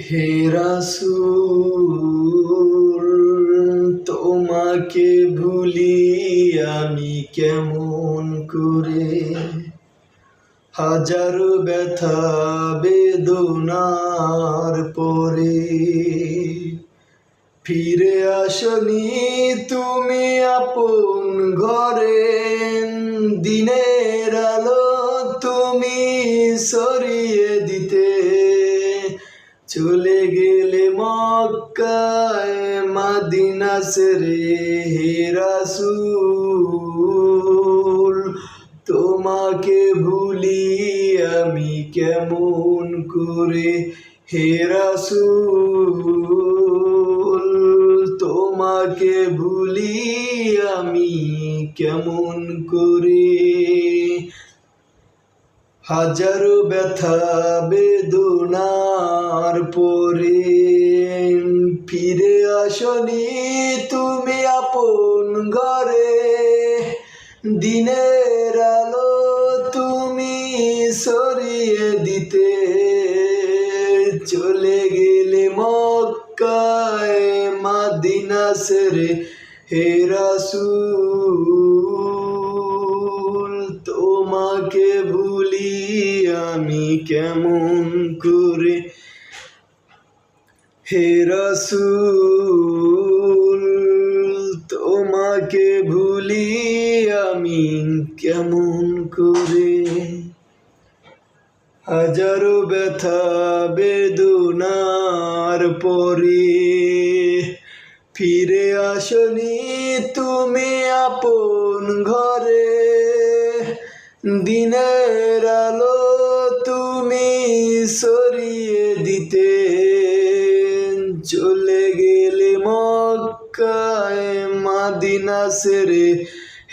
হে রাসূল, তোমাকে ভুলি আমি কেমন করে। হাজারো ব্যথা বেদনার পরে ফিরে আসনি তুমি আপন ঘরে। দিনের আলো তুমি সরিয়ে দিতে চলে গেলে মক্কায় মদিনা ছেড়ে। হে রাসূল, তোমাকে ভুলি আমি কেমন করে। হে রাসূল, তোমাকে ভুলি আমি কেমন করে। হাজারো ব্যথা বেদনার পরে ফিরে আসনি তুমি আপন ঘরে। দিনের আলো তুমি সরিয়ে দিতে চলে গেলে মক্কায় মদিনা ছেড়ে। হে রাসূল, তোমাকে ভুলি আমি কেমন করে। হে রাসূল, তোমাকে ভুলি আমি কেমন করে। হাজারো ব্যথা বেদনার পরে ফিরে আসনি তুমি আপন ঘরে। দিনের আলো তুমি সরিয়ে দিতে চলে গেলে মক্কায় মদিনা ছেড়ে।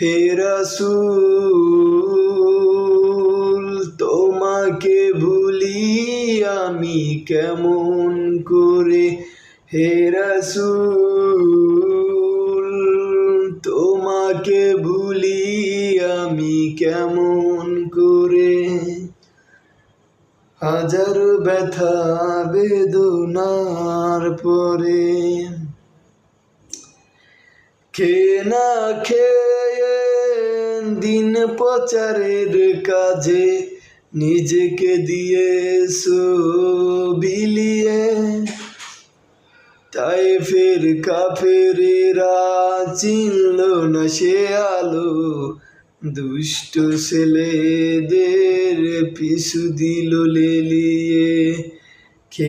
হে রাসূল, তোমাকে ভুলি আমি কেমন করে। হে রাসূল, তোমাকে ভুলি আমি কেমন করে। হাজারো ব্যথা বেদনার পরে খেয়ে না খেয়ে দিন প্রচারের কাজে নিজেকে দিয়েছো বিলিয়ে। তায়েফের কাফেরেরা চিনল না সে আলো, দুষ্ট ছেলেদের পিছু দিল লেলিয়ে।